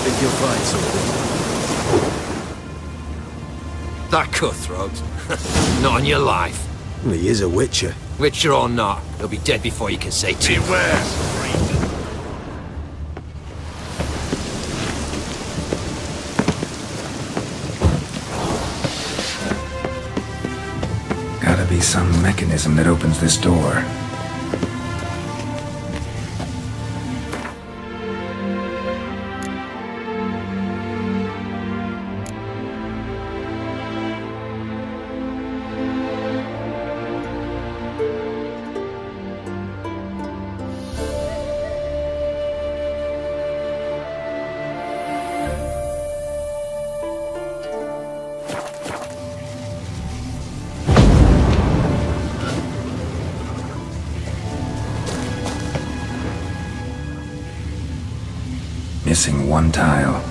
Think you'll find something? That cutthroat? Not on your life. Well, he is a witcher. Witcher or not, he'll be dead before you can say two. Beware! Gotta be some mechanism that opens this door. Missing one tile.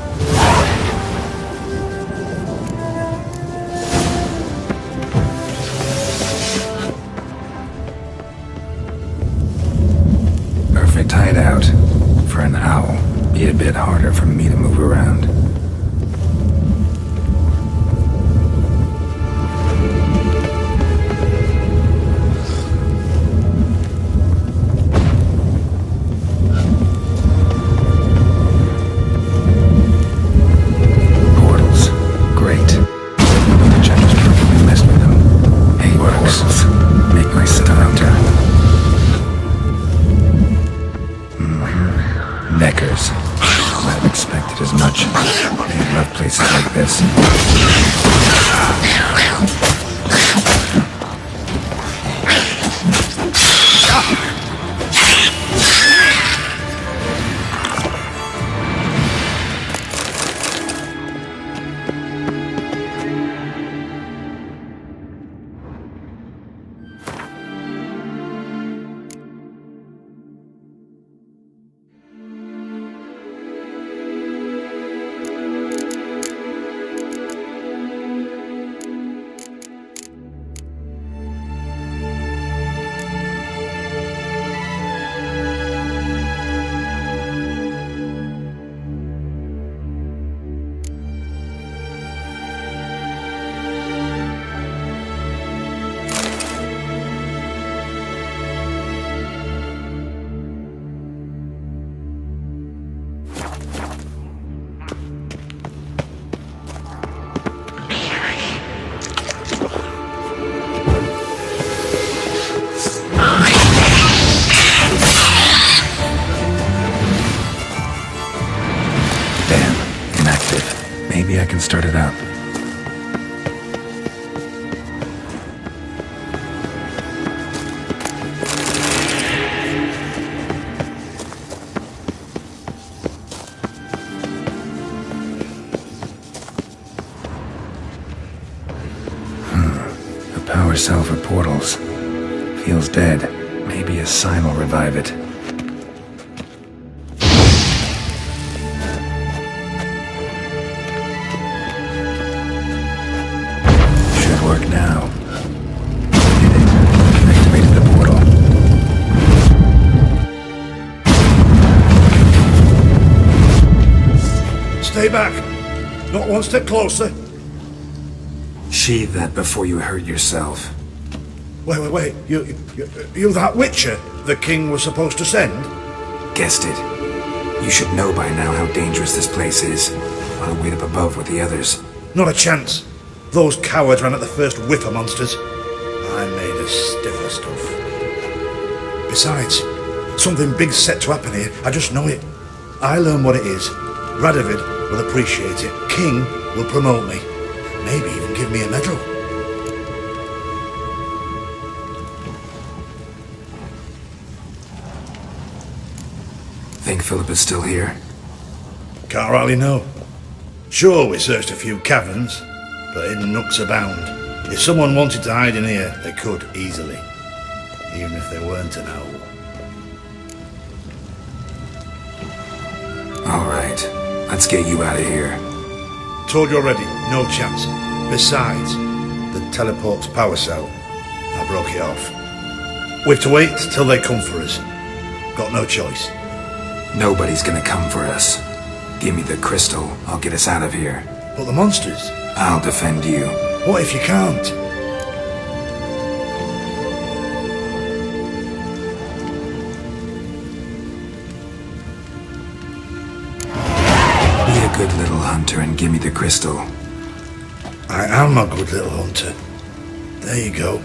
Perfect hideout for an owl. Be a bit harder for me to move around. Neckers. Might have expected as much. They love places like this. Maybe I can start it up. A power cell for portals. Feels dead. Maybe a sign will revive it. Work now. Hit it. Activated the portal. Stay back. Not one step closer. Sheathe that before you hurt yourself. Wait. You that witcher the king was supposed to send? Guessed it. You should know by now how dangerous this place is. I'll wait up above with the others. Not a chance. Those cowards ran at the first whiff of monsters. I made a stiffer stuff. Besides, something big's set to happen here. I just know it. I learn what it is. Radovid will appreciate it. King will promote me. Maybe even give me a medal. Think Philip is still here? Can't rightly know. Sure, we searched a few caverns, but hidden nooks abound. If someone wanted to hide in here, they could easily. Even if they weren't an owl. Alright, let's get you out of here. Told you already, no chance. Besides, the teleport's power cell. I broke it off. We have to wait till they come for us. Got no choice. Nobody's gonna come for us. Give me the crystal. I'll get us out of here. But the monsters? I'll defend you. What if you can't? Be a good little hunter and give me the crystal. I am a good little hunter. There you go.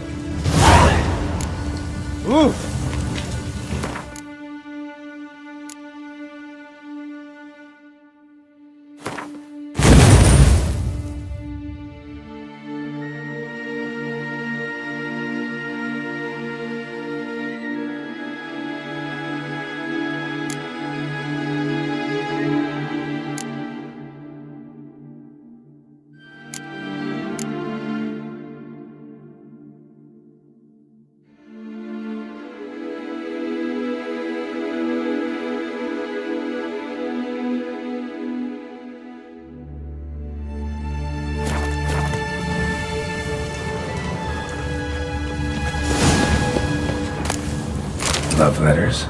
Love letters. A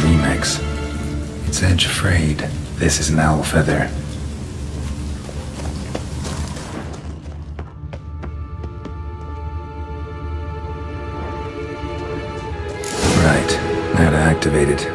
remix. It's edge frayed. This is an owl feather. Right. Now to activate it.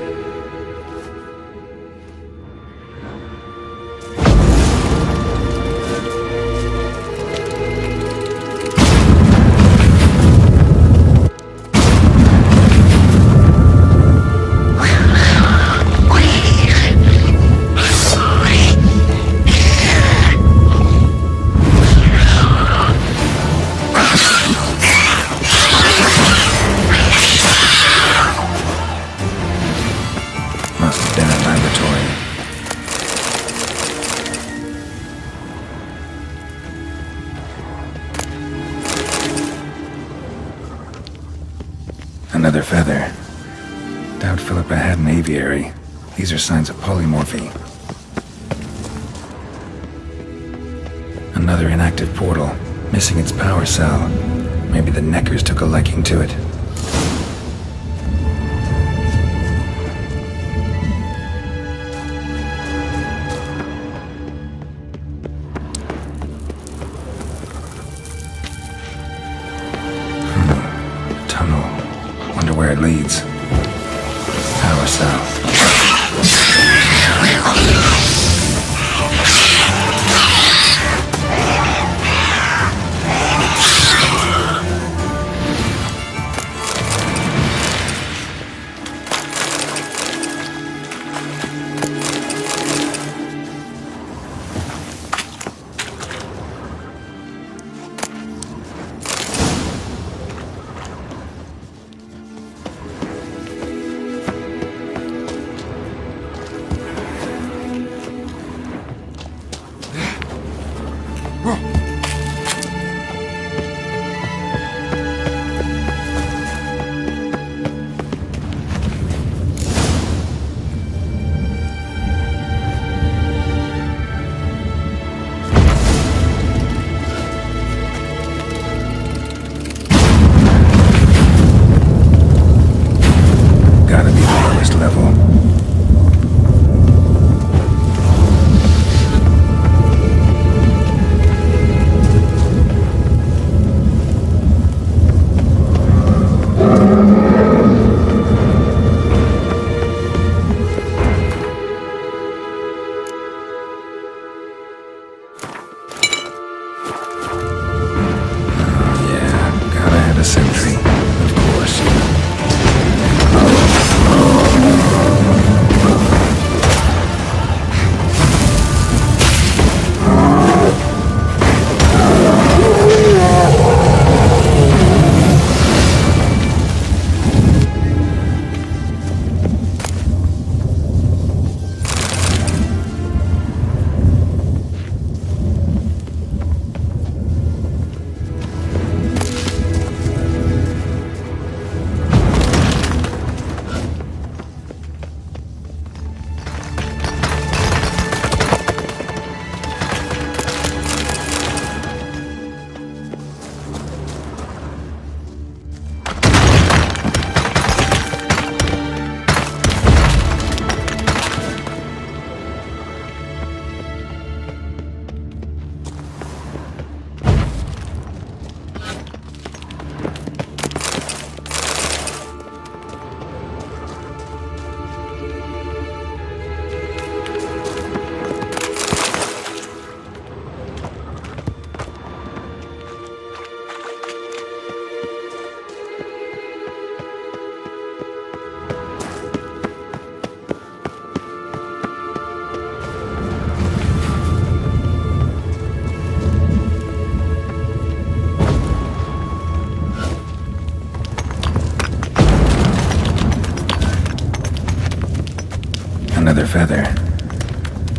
Must have been a laboratory. Another feather. Doubt Philippa had an aviary. These are signs of polymorphy. Another inactive portal, missing its power cell. Maybe the Neckers took a liking to it. Tunnel. Wonder where it leads. Power cell. feather feather.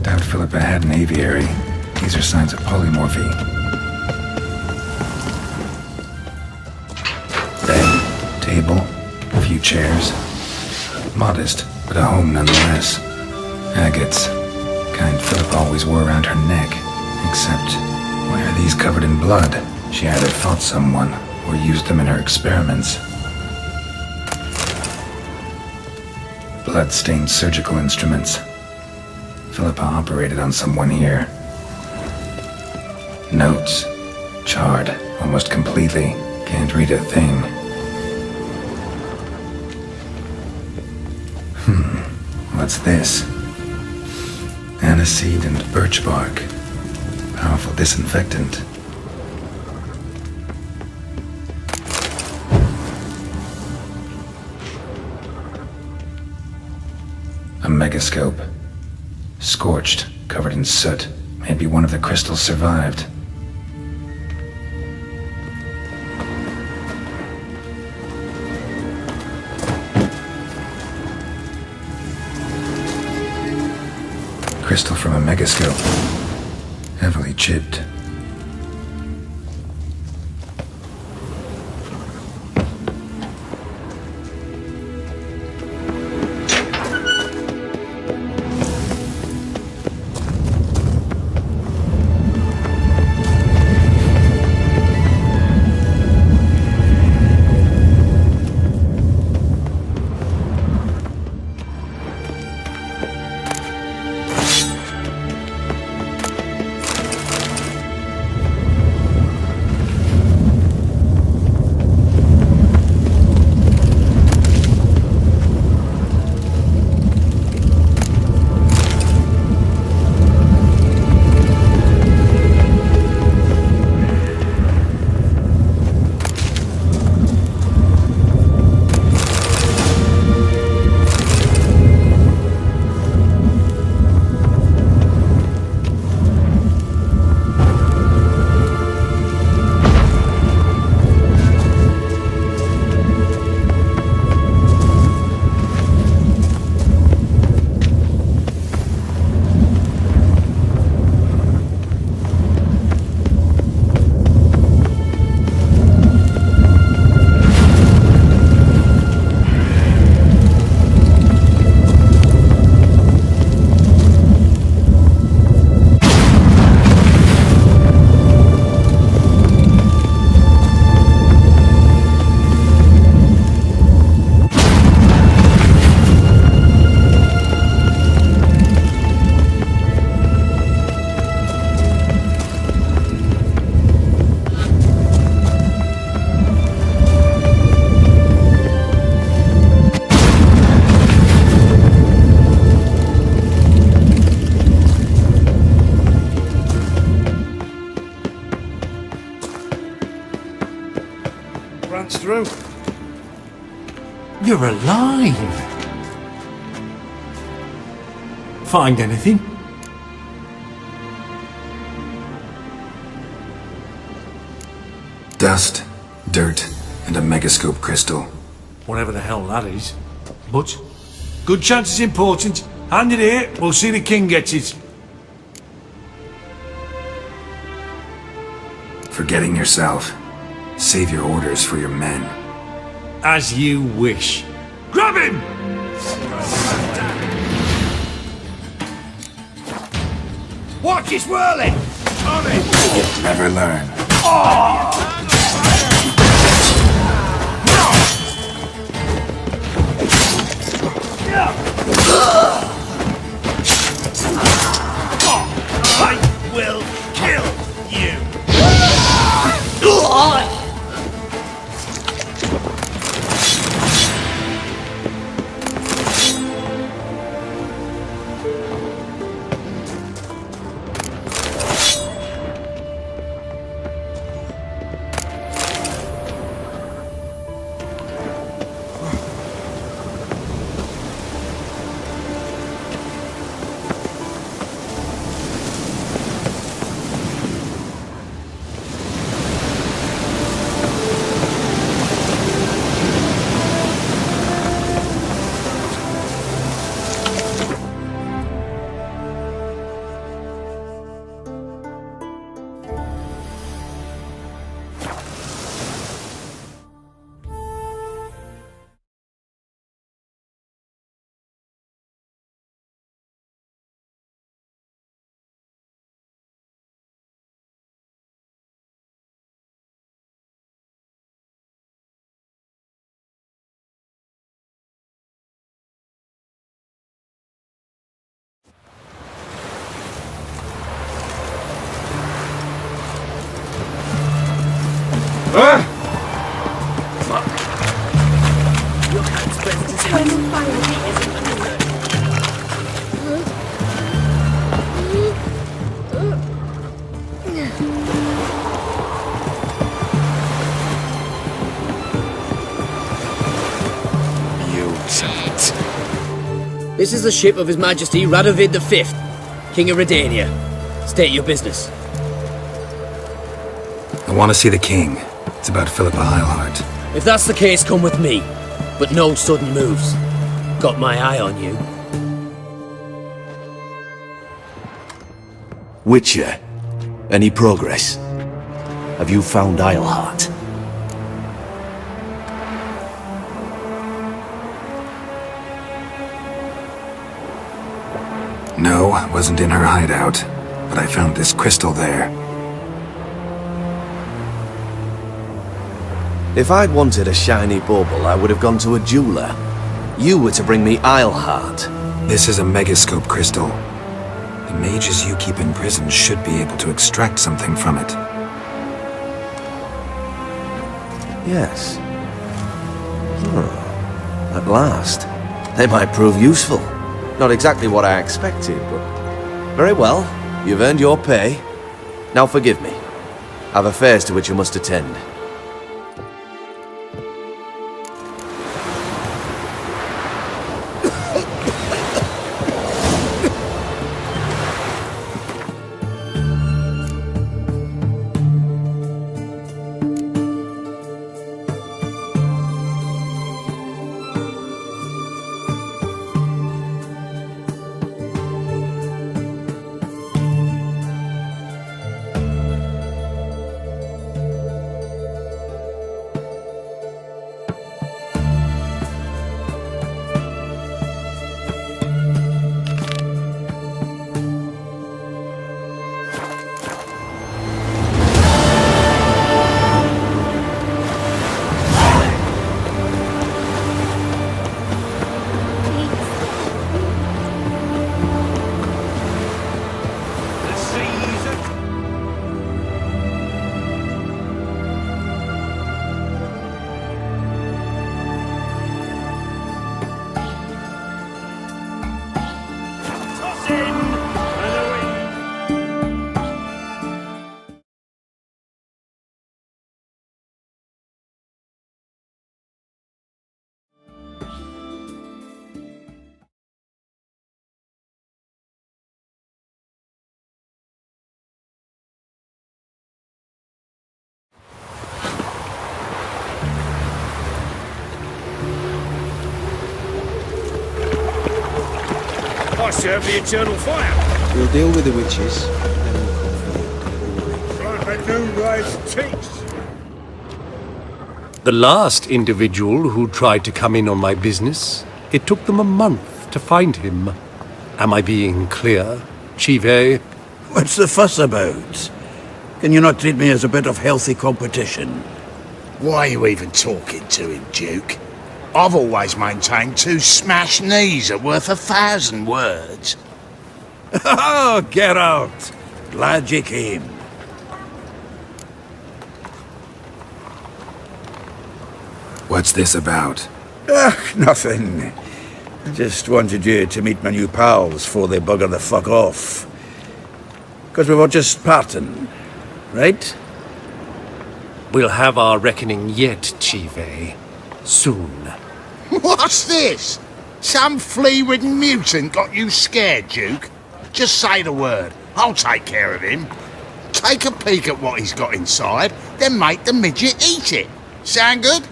Doubt Philippa had an aviary. These are signs of polymorphy. Bed, table, a few chairs. Modest, but a home nonetheless. Agates. Kind Philippa always wore around her neck. Except, why are these covered in blood? She either fought someone or used them in her experiments. Blood-stained surgical instruments. Philippa operated on someone here. Notes. Charred, almost completely. Can't read a thing. What's this? Aniseed and birch bark. Powerful disinfectant. A megascope. Scorched, covered in soot. Maybe one of the crystals survived. Crystal from a megascope. Heavily chipped. Runs through. You're alive! Find anything? Dust, dirt, and a megascope crystal. Whatever the hell that is. But, good chance is important. Hand it here, we'll see the king gets it. Forgetting yourself. Save your orders for your men. As you wish. Grab him! Watch his whirling! On it! You'll never learn. I will kill you! This is the ship of His Majesty Radovid V, King of Redania. State your business. I want to see the king. It's about Philippa Eilhart. If that's the case, come with me. But no sudden moves. Got my eye on you. Witcher, any progress? Have you found Eilhart? No, I wasn't in her hideout, but I found this crystal there. If I'd wanted a shiny bauble, I would have gone to a jeweler. You were to bring me Eilhart. This is a megascope crystal. The mages you keep in prison should be able to extract something from it. Yes. At last. They might prove useful. Not exactly what I expected, but... Very well. You've earned your pay. Now forgive me. I've affairs to which you must attend. I serve the eternal fire. We'll deal with the witches, then we'll come for you. Like a new rise teeth. The last individual who tried to come in on my business, it took them a month to find him. Am I being clear, Chive? What's the fuss about? Can you not treat me as a bit of healthy competition? Why are you even talking to him, Duke? I've always maintained 2 smashed knees are worth 1,000 words. Oh, Geralt! Glad you came. What's this about? Nothing. Just wanted you to meet my new pals before they bugger the fuck off. Because we were just parting, right? We'll have our reckoning yet, Chive. Soon. What's this? Some flea-ridden mutant got you scared, Duke? Just say the word. I'll take care of him. Take a peek at what he's got inside, then make the midget eat it. Sound good?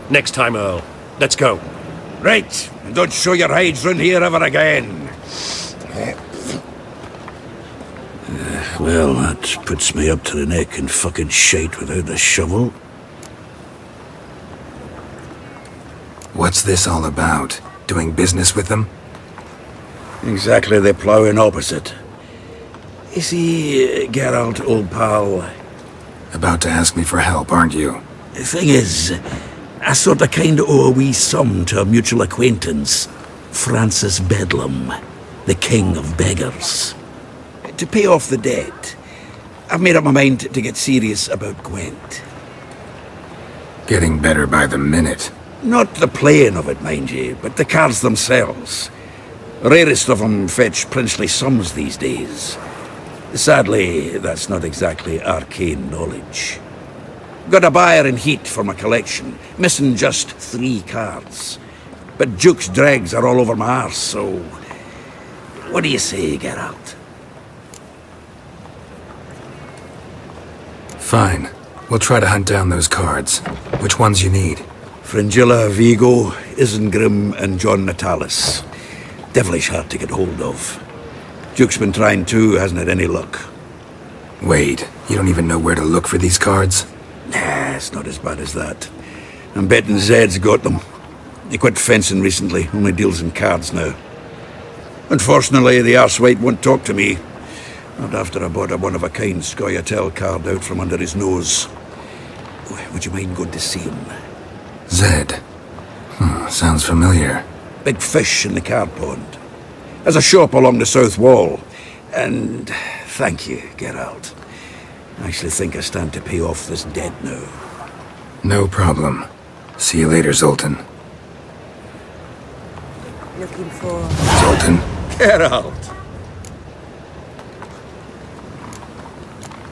Next time, Earl. Let's go. Right, and don't show your hides round here ever again. Well, that puts me up to the neck in fucking shite without a shovel. What's this all about? Doing business with them? Exactly the ploughing opposite. You see, Geralt, old pal, About to ask me for help, aren't you? the thing is, I sort of kind of owe a wee sum to a mutual acquaintance, Francis Bedlam, the king of beggars. To pay off the debt, I've made up my mind to get serious about Gwent. Getting better by the minute. Not the playing of it, mind you, but the cards themselves. Rarest of them fetch princely sums these days. Sadly, that's not exactly arcane knowledge. Got a buyer in heat for my collection, missing just 3 cards. But Duke's dregs are all over my arse, so... What do you say, Geralt? Fine. We'll try to hunt down those cards. Which ones you need? Fringilla, Vigo, Isengrim, and John Natalis. Devilish hard to get hold of. Duke's been trying too, hasn't had any luck. Wait, you don't even know where to look for these cards? Nah, it's not as bad as that. I'm betting Zed's got them. He quit fencing recently, only deals in cards now. Unfortunately, the arsewite won't talk to me. Not after I bought a one-of-a-kind Scoia'tael card out from under his nose. Would you mind going to see him? Zed. Sounds familiar. Big fish in the card pond. Has a shop along the south wall. And thank you, Geralt. I actually think I stand to pay off this debt now. No problem. See you later, Zoltan. Looking for... Zoltan? Geralt!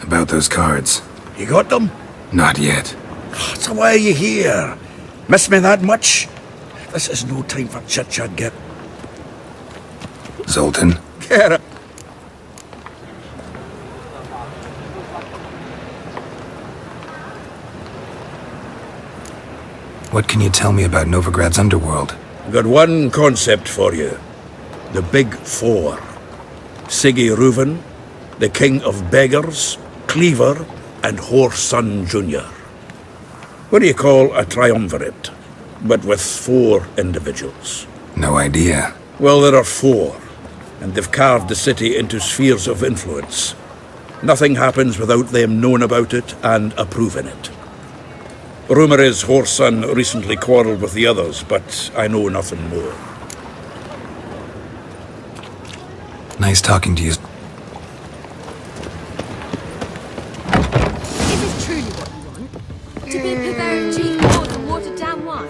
About those cards. You got them? Not yet. So why are you here? Miss me that much? This is no time for chit-chat, Gert. Zoltan? Geralt! What can you tell me about Novigrad's underworld? Got one concept for you. The Big Four. Siggy Reuven, the King of Beggars, Cleaver, and Whoreson Jr. What do you call a triumvirate, but with 4 individuals? No idea. Well, there are 4, and they've carved the city into spheres of influence. Nothing happens without them knowing about it and approving it. Rumour is Whoreson recently quarrelled with the others, but I know nothing more. Nice talking to you. Is this truly what you want? To be Pivot Chief Lord and watered down wine?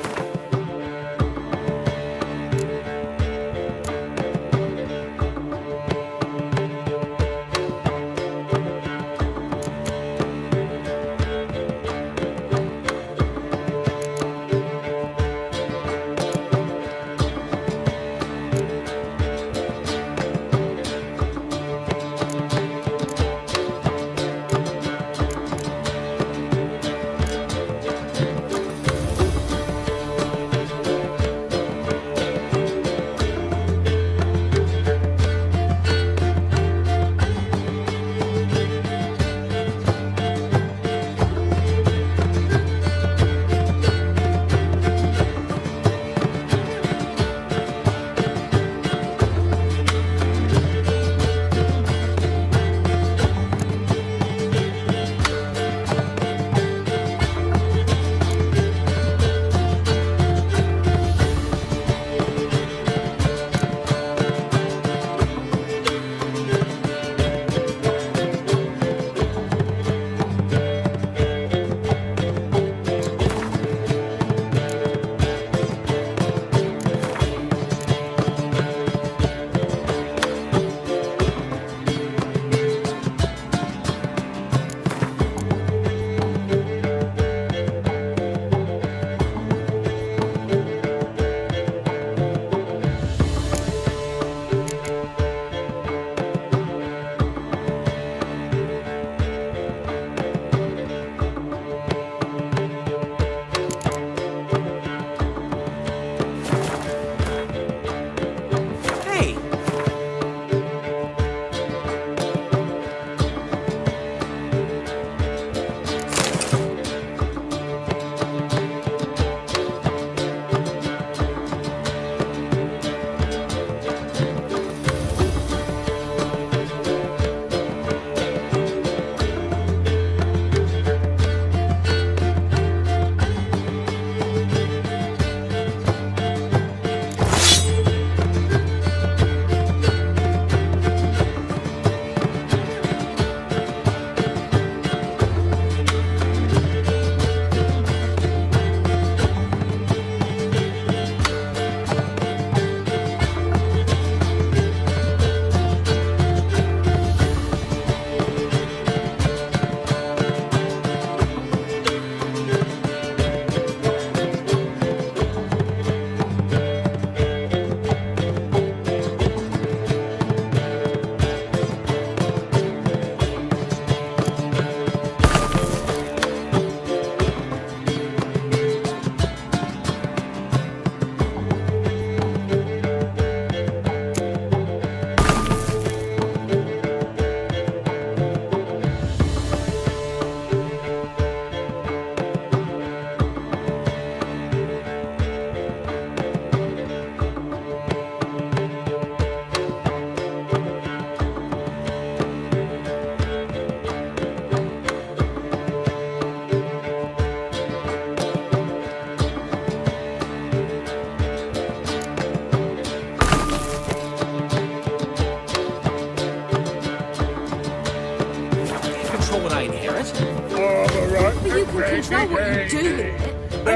whatever you can control what you do with it.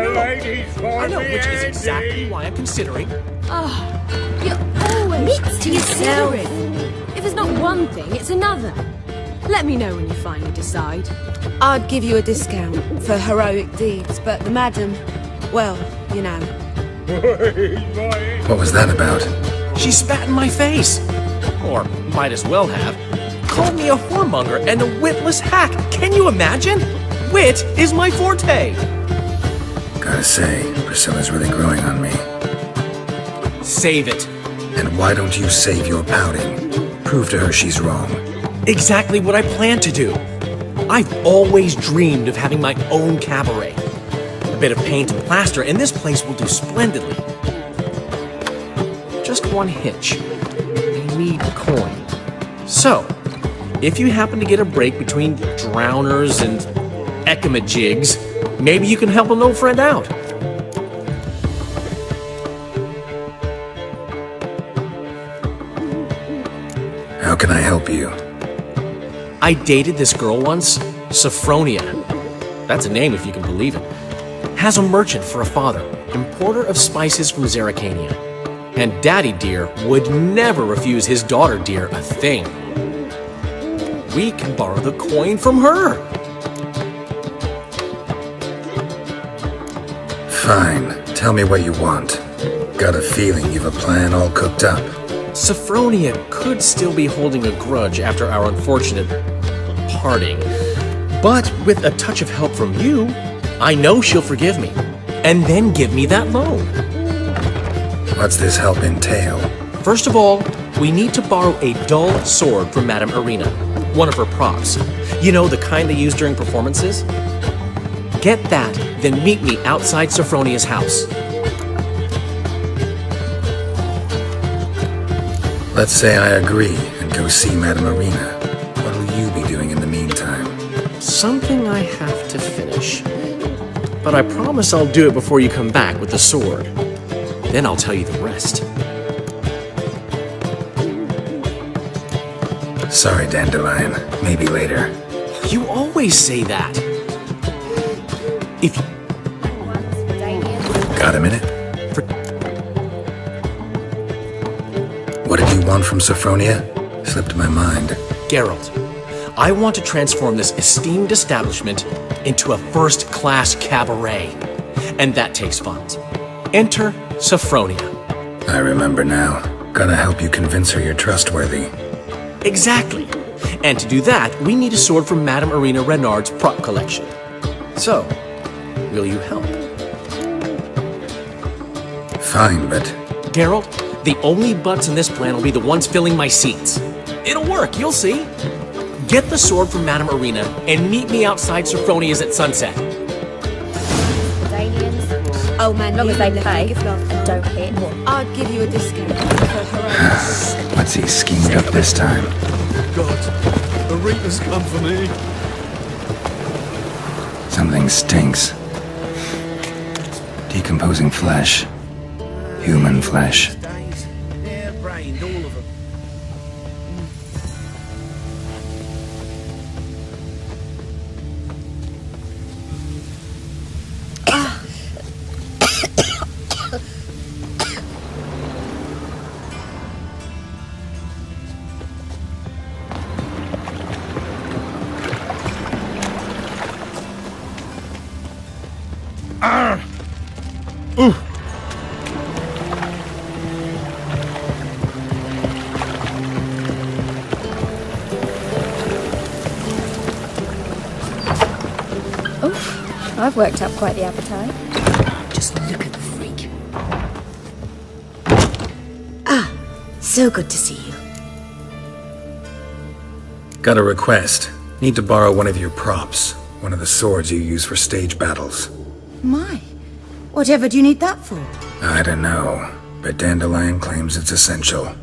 I know, which is exactly why I'm considering. You're always to yourself. If it's not one thing, it's another. Let me know when you finally decide. I'd give you a discount for heroic deeds, but the madam, well, you know. What was that about? She spat in my face. Or might as well have. Called me a whoremonger and a witless hack. Can you imagine? Wit is my forte. Gotta say, Priscilla's really growing on me. Save it. And why don't you save your pouting? Prove to her she's wrong. Exactly what I plan to do. I've always dreamed of having my own cabaret. A bit of paint and plaster, and this place will do splendidly. Just one hitch. I need coin. So, if you happen to get a break between drowners and ekamajigs, maybe you can help an old friend out. How can I help you? I dated this girl once, Sophronia. That's a name if you can believe it. Has a merchant for a father, importer of spices from Zerrikania. And Daddy Dear would never refuse his daughter Dear a thing. We can borrow the coin from her. Fine. Tell me what you want. Got a feeling you've a plan all cooked up. Sophronia could still be holding a grudge after our unfortunate parting. But with a touch of help from you, I know she'll forgive me. And then give me that loan. What's this help entail? First of all, we need to borrow a dull sword from Madame Irina, one of her props. You know, the kind they use during performances? Get that, then meet me outside Sophronia's house. Let's say I agree and go see Madame Irina. What will you be doing in the meantime? Something I have to finish. But I promise I'll do it before you come back with the sword. Then I'll tell you the rest. Sorry, Dandelion. Maybe later. You always say that. If you... Got a minute? For... What did you want from Sophronia? Slipped my mind. Geralt, I want to transform this esteemed establishment into a first-class cabaret. And that takes funds. Enter Sophronia. I remember now. Gotta help you convince her you're trustworthy. Exactly. And to do that, we need a sword from Madame Irina Renard's prop collection. So, will you help? Fine, but... Geralt, the only butts in this plan will be the ones filling my seats. It'll work, you'll see. Get the sword from Madame Irina and meet me outside Sophronia's at sunset. Oh man, Long as they pay and don't hit. I'd give you a discount for heroic. What's he schemed up this time? God, Irina's come for me. Something stinks. Decomposing flesh. Human flesh. Hair-brained, all of them. I've worked up quite the appetite. Just look at the freak. So good to see you. Got a request. Need to borrow one of your props. One of the swords you use for stage battles. My, whatever do you need that for? I don't know, but Dandelion claims it's essential.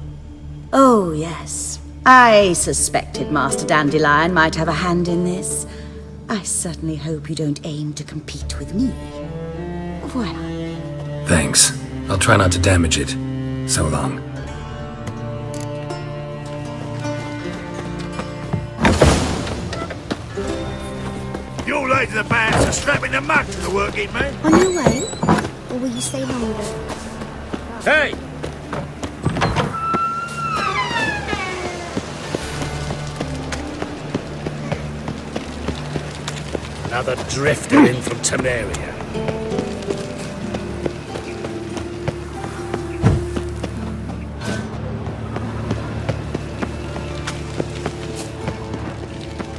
Oh, yes. I suspected Master Dandelion might have a hand in this. I certainly hope you don't aim to compete with me. Voilà. Thanks. I'll try not to damage it. So long. You lay to the band, so strap in the mug to the working man. On your way? Or will you stay longer? Hey! Another drifter in from Temeria.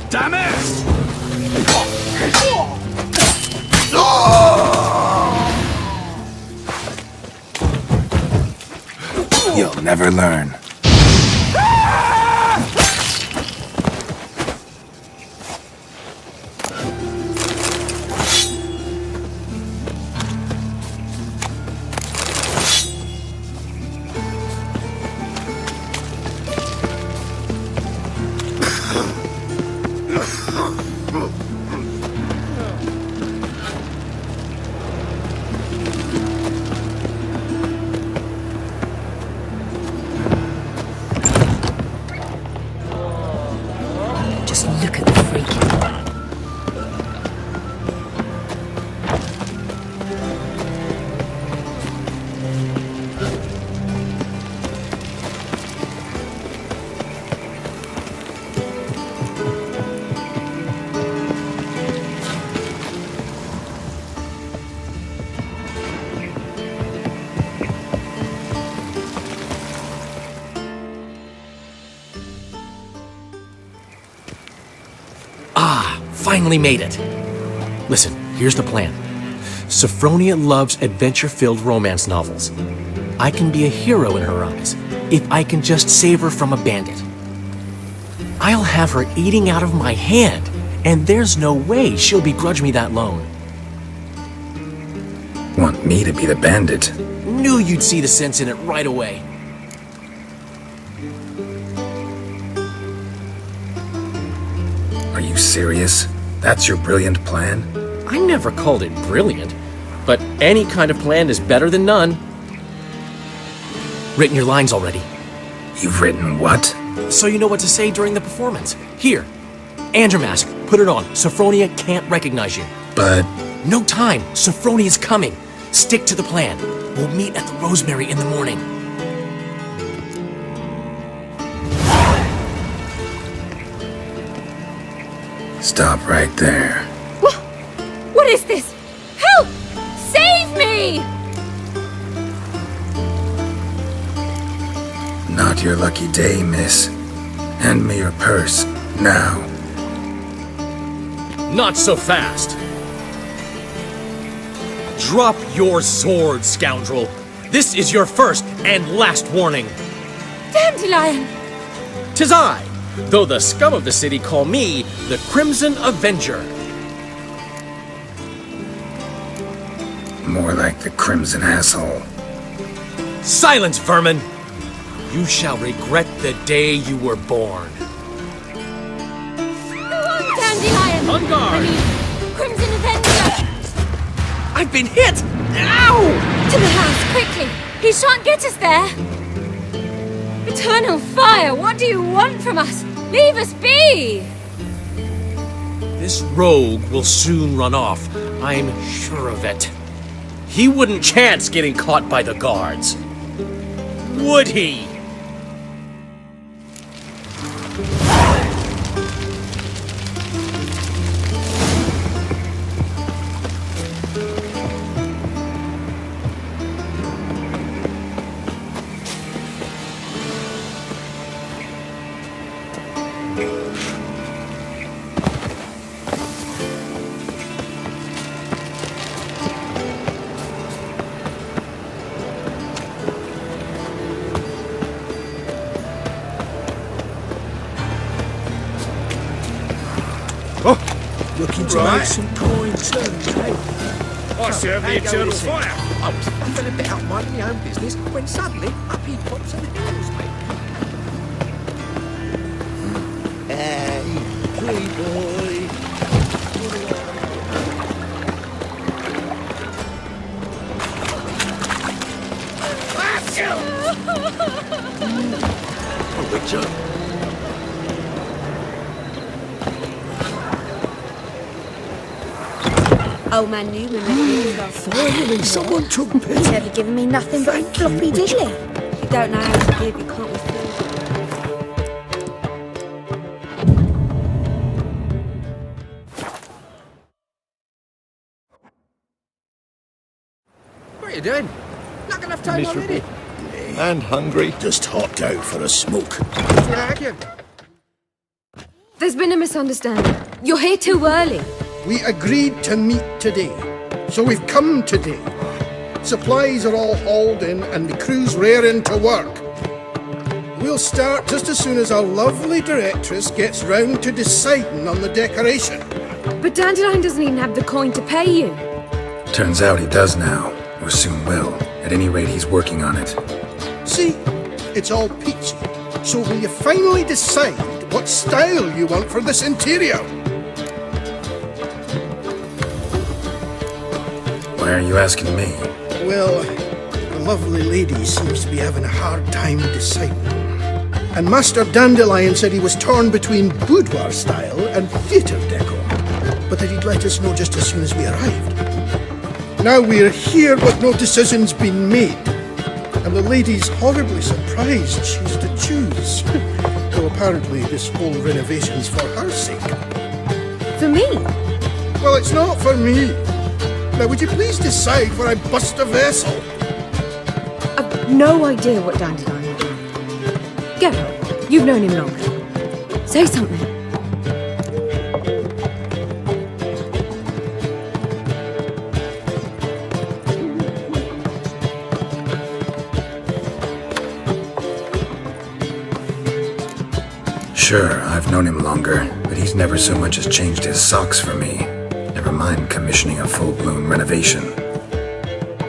Damn it! You'll never learn. Just look at the freak. Finally made it. Listen, here's the plan. Sophronia loves adventure-filled romance novels. I can be a hero in her eyes if I can just save her from a bandit. I'll have her eating out of my hand, and there's no way she'll begrudge me that loan. Want me to be the bandit? Knew you'd see the sense in it right away. Are you serious? That's your brilliant plan? I never called it brilliant, but any kind of plan is better than none. Written your lines already. You've written what? So you know what to say during the performance. Here, Andromask, put it on. Sophronia can't recognize you. But... No time. Sophronia's coming. Stick to the plan. We'll meet at the Rosemary in the morning. Stop right there. What is this? Help! Save me! Not your lucky day, miss. Hand me your purse, now. Not so fast. Drop your sword, scoundrel. This is your first and last warning. Dandelion! 'Tis I, though the scum of the city call me the Crimson Avenger. More like the Crimson Asshole. Silence, vermin! You shall regret the day you were born. Go on, Dandelion! On guard! I mean, Crimson Avenger! I've been hit! Ow! To the house, quickly! He shan't get us there! Eternal fire, what do you want from us? Leave us be! This rogue will soon run off. I'm sure of it. He wouldn't chance getting caught by the guards. Would he? Looking to make some coin too, eh? I serve the eternal fire. I was feeling a bit out minding my own business when suddenly up he pops and heals me. Hey, playboy. Oh, Richard. Old man Newman left me as well. Finally, someone took He's pity. never given me nothing but floppy diddly. If you don't know how to give, you can't refuse. What are you doing? Not enough time already. And hungry. Just hopped out for a smoke. Dragon. There's been a misunderstanding. You're here too early. We agreed to meet today, so we've come today. Supplies are all hauled in and the crew's raring to work. We'll start just as soon as our lovely directress gets round to deciding on the decoration. But Dandelion doesn't even have the coin to pay you. Turns out he does now, or soon will. At any rate, he's working on it. See, it's all peachy. So will you finally decide what style you want for this interior? Why are you asking me? Well, the lovely lady seems to be having a hard time deciding. And Master Dandelion said he was torn between boudoir style and theatre decor, but that he'd let us know just as soon as we arrived. Now we're here, but no decision's been made. And the lady's horribly surprised she's to choose. Though apparently this whole renovation's for her sake. For me? Well, it's not for me. Now, would you please decide where I bust a vessel? I've no idea what Dandelion would do. Get up. You've known him longer. Say something. Sure, I've known him longer, but he's never so much as changed his socks for me. Never mind commissioning a full-blown renovation.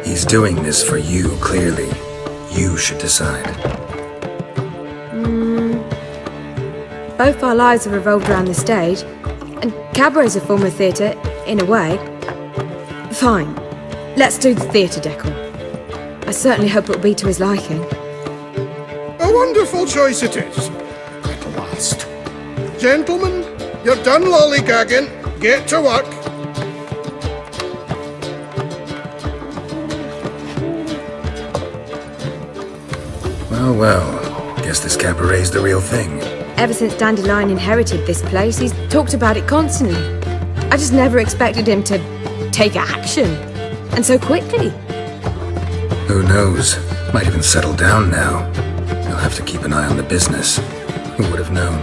He's doing this for you, clearly. You should decide. Both our lives have revolved around the stage, and cabaret's a form of theatre, in a way. Fine. Let's do the theatre decor. I certainly hope it'll be to his liking. A wonderful choice it is. At last. Gentlemen, you're done lollygagging. Get to work. Well, well. Guess this cabaret's the real thing. Ever since Dandelion inherited this place, he's talked about it constantly. I just never expected him to take action. And so quickly. Who knows? Might even settle down now. You'll have to keep an eye on the business. Who would have known?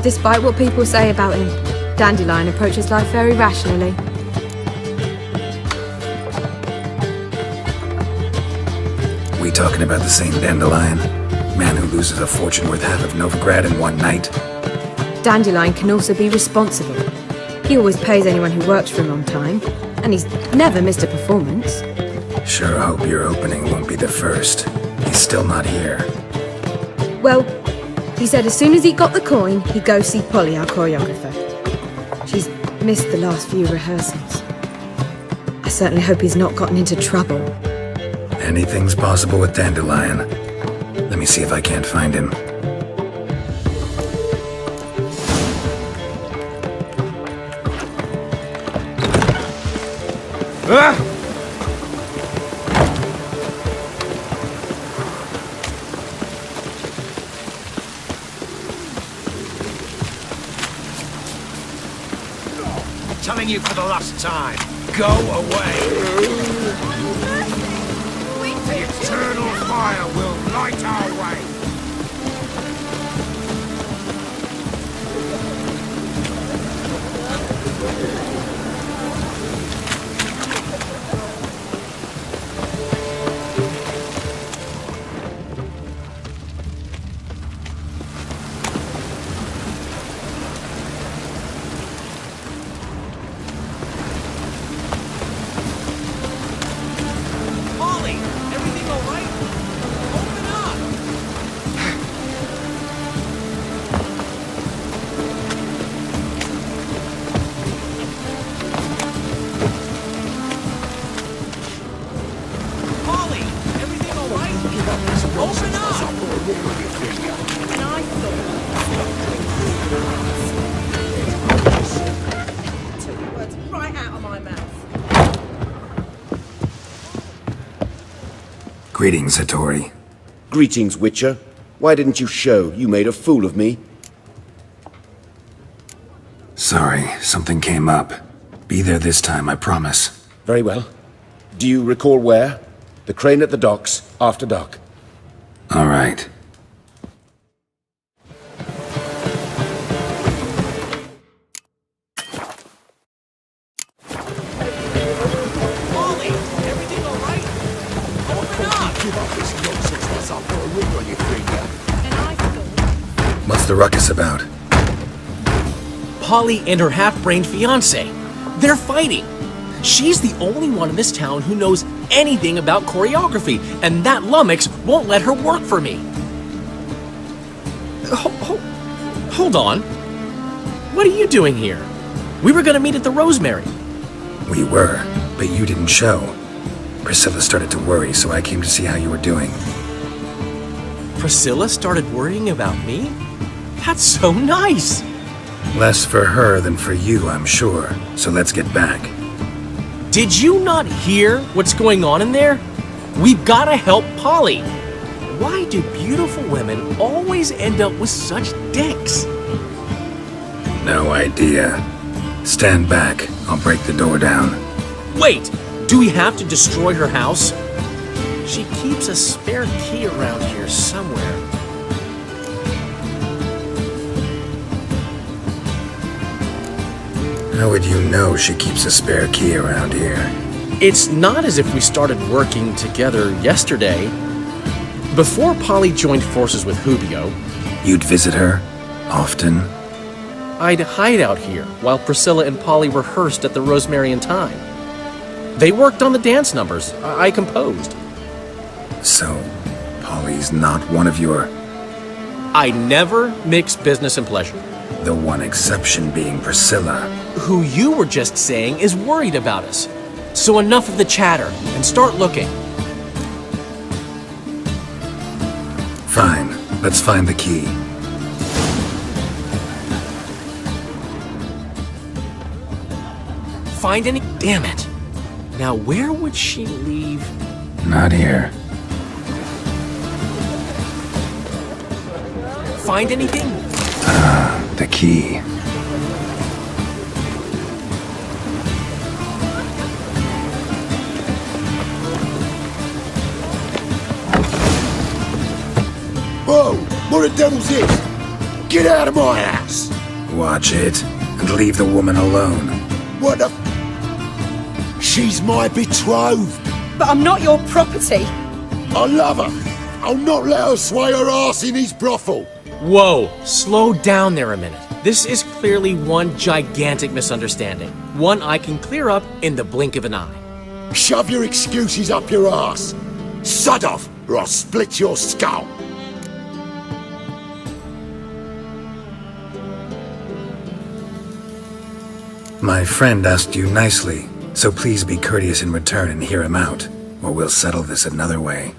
Despite what people say about him, Dandelion approaches life very rationally. We talking about the same Dandelion? Man who loses a fortune worth half of Novigrad in one night? Dandelion can also be responsible. He always pays anyone who works for him on time, and he's never missed a performance. Sure hope your opening won't be the first. He's still not here. Well, he said as soon as he got the coin, he'd go see Polly, our choreographer. She's missed the last few rehearsals. I certainly hope he's not gotten into trouble. Anything's possible with Dandelion. Let me see if I can't find him. Ah! Telling you for the last time, go away. The eternal fire will light our way. Molly, everything all right? Open up! words right out of my mouth. Greetings, Hattori. Greetings, Witcher. Why didn't you show? You made a fool of me. Sorry, something came up. Be there this time, I promise. Very well. Do you recall where? The crane at the docks, after dark. All right. Molly, everything all right? Open up! Give up this nonsense, that's I'll put a ring on your finger. And I thought, What's the ruckus about? Polly and her half-brained fiancé. They're fighting. She's the only one in this town who knows anything about choreography, and that lummox won't let her work for me. Hold on. What are you doing here? We were gonna meet at the Rosemary. We were, but you didn't show. Priscilla started to worry, so I came to see how you were doing. Priscilla started worrying about me? That's so nice! Less for her than for you, I'm sure. So let's get back. Did you not hear what's going on in there? We've gotta help Polly. Why do beautiful women always end up with such dicks? No idea. Stand back. I'll break the door down. Wait, do we have to destroy her house? She keeps a spare key around here somewhere. How would you know she keeps a spare key around here? It's not as if we started working together yesterday. Before Polly joined forces with Hubio, You'd visit her? Often? I'd hide out here while Priscilla and Polly rehearsed at the Rosemary and Thyme. They worked on the dance numbers I composed. So, Polly's not one of your... I never mix business and pleasure. The one exception being Priscilla. Who you were just saying is worried about us. So enough of the chatter and start looking. Fine, let's find the key. Find any? Damn it. Now where would she leave? Not here. Find anything? The key. Whoa! What the devil's this? Get out of my house! Watch it, and leave the woman alone. What the... She's my betrothed! but I'm not your property. I love her! I'll not let her sway her ass in his brothel! Whoa, slow down there a minute. This is clearly one gigantic misunderstanding. One I can clear up in the blink of an eye. Shove your excuses up your ass! Sod off, or I'll split your skull! My friend asked you nicely, so please be courteous in return and hear him out, or we'll settle this another way.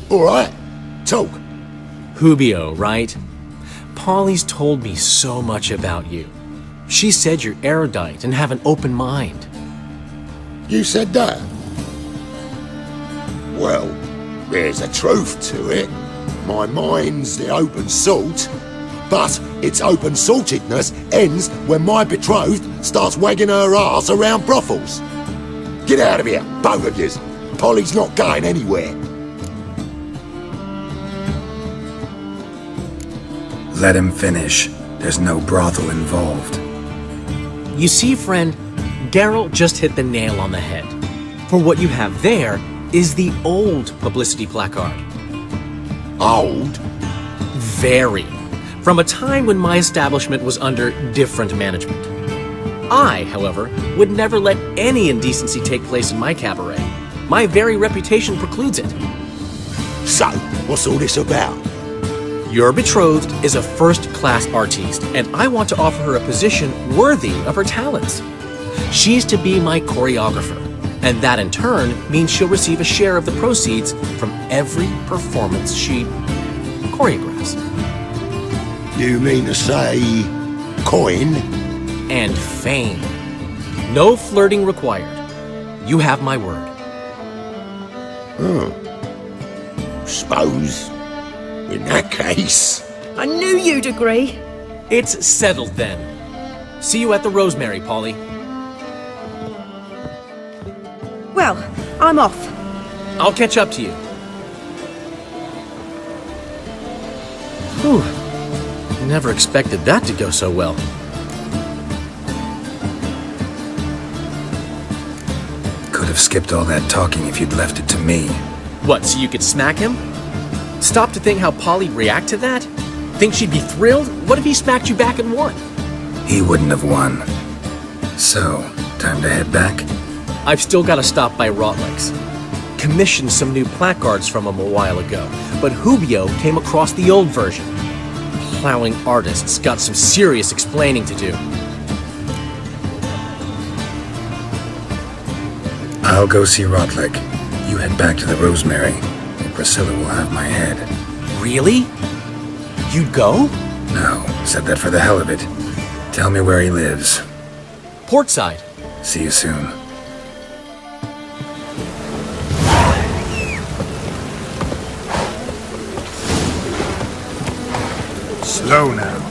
Alright, talk. Hubio, right? Polly's told me so much about you. She said you're erudite and have an open mind. You said that? Well, there's a truth to it. My mind's the open salt, but its open saltedness ends when my betrothed starts wagging her ass around brothels. Get out of here, both of yous. Polly's not going anywhere. Let him finish. There's no brothel involved. You see, friend, Geralt just hit the nail on the head. For what you have there is the old publicity placard. Old? Very. From a time when my establishment was under different management. I, however, would never let any indecency take place in my cabaret. My very reputation precludes it. So, what's all this about? Your betrothed is a first-class artiste, and I want to offer her a position worthy of her talents. She's to be my choreographer, and that in turn means she'll receive a share of the proceeds from every performance she choreographs. You mean to say... coin? And fame. No flirting required. You have my word. Suppose, in that case... I knew you'd agree. It's settled then. See you at the Rosemary, Polly. Well, I'm off. I'll catch up to you. Whew. Never expected that to go so well. Could have skipped all that talking if you'd left it to me. What, so you could smack him? Stop to think how Polly'd react to that? Think she'd be thrilled? What if he smacked you back and won? He wouldn't have won. So, time to head back? I've still got to stop by Rotlex. Commissioned some new placards from him a while ago, but Hubio came across the old version. Plowing artists got some serious explaining to do. I'll go see Rotlick. You head back to the Rosemary, and Priscilla will have my head. Really? You'd go? No, said that for the hell of it. Tell me where he lives. Portside. See you soon. Slow now.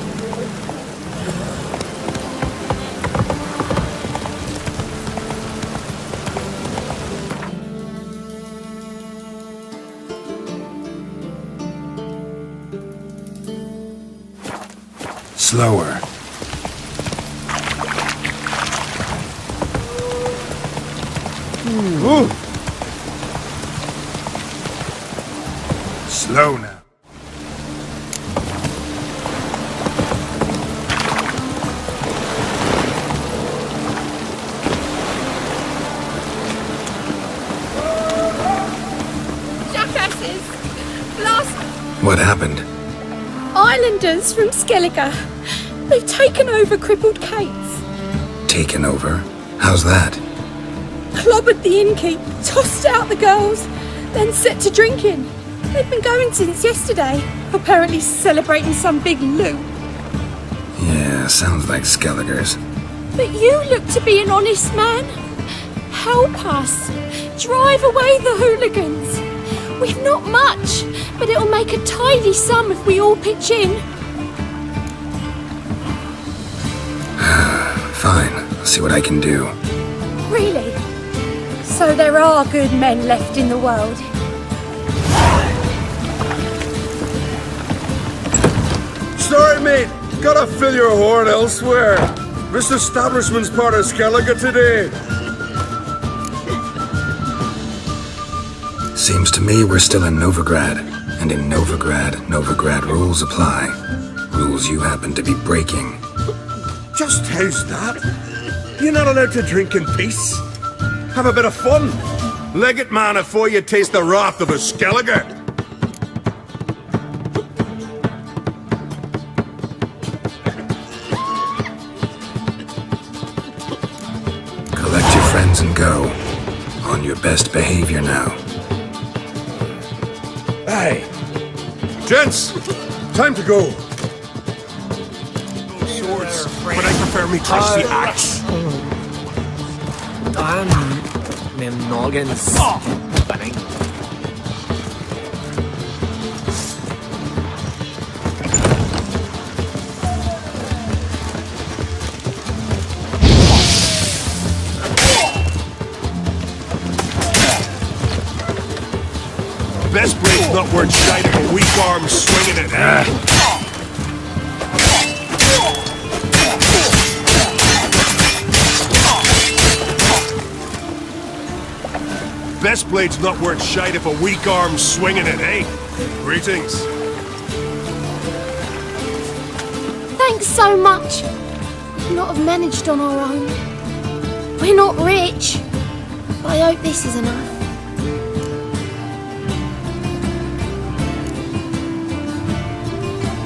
Slower. Ooh. Slow now. Jackasses! Blast! What happened? Islanders from Skellige. They've taken over crippled Kate's. Taken over? How's that? Clobbered the innkeep, tossed out the girls, then set to drinking. They've been going since yesterday, apparently celebrating some big loot. Yeah, sounds like Skelliger's. But you look to be an honest man. Help us. Drive away the hooligans. We've not much, but it'll make a tidy sum if we all pitch in. Fine, I'll see what I can do. Really? So there are good men left in the world. Sorry, mate. Gotta fill your horn elsewhere. This establishment's part of Skellige today. Seems to me we're still in Novigrad. And in Novigrad rules apply. Rules you happen to be breaking. Just how's that? You're not allowed to drink in peace. Have a bit of fun. Leg it, man, afore you taste the wrath of a Skellige. Collect your friends and go. On your best behavior now. Aye. Gents, time to go. Swords, but I prefer me trusty axe. Min noggin spinning. Best blade's not worth shite of a weak arm swinging it, eh? Best blade's not worth shite if a weak arm swinging it, eh? Greetings. Thanks so much. We'd not have managed on our own. We're not rich, but I hope this is enough.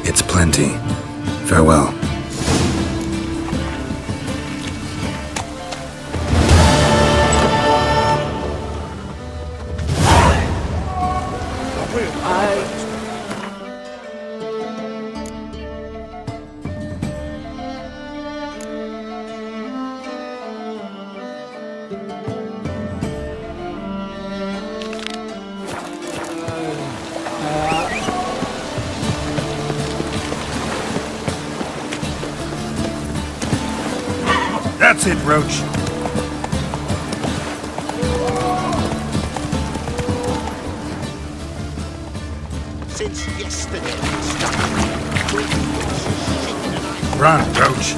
It's plenty. Farewell. That's it, Roach. Since yesterday, Run, Roach.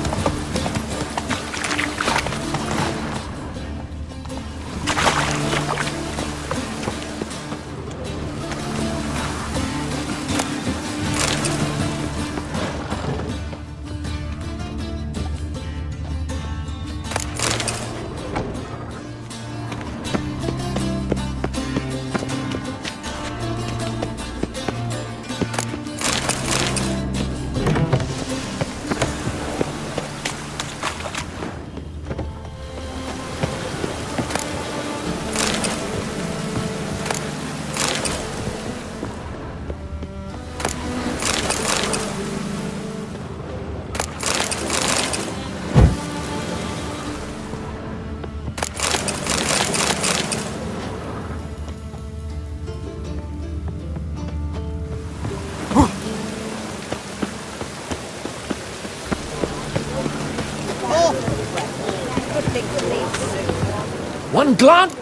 One glance.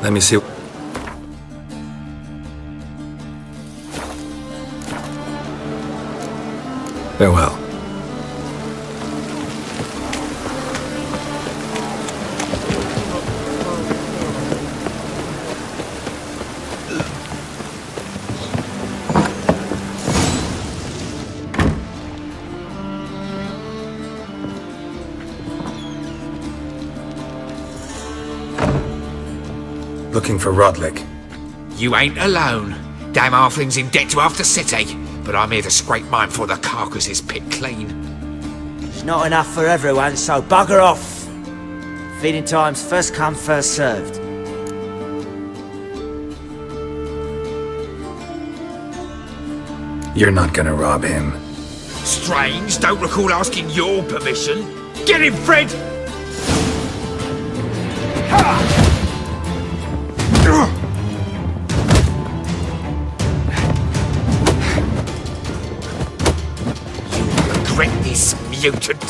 Let me see. Farewell. Looking for Rodlick. You ain't alone. Damn halfling's in debt to half the city, but I'm here to scrape mine before the carcass is picked clean. It's not enough for everyone, so bugger off. Feeding time's first come, first served. You're not gonna rob him. Strange, don't recall asking your permission. Get him, Fred! You'll regret this, mutant.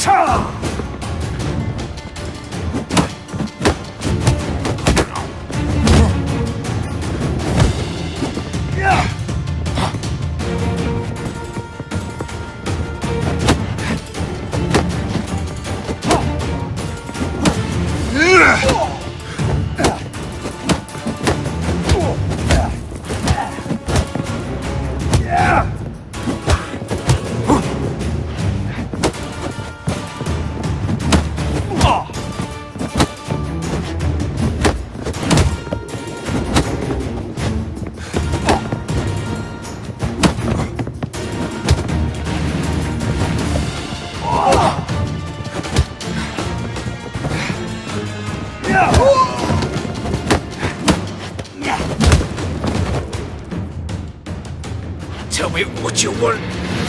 Tell me what you want,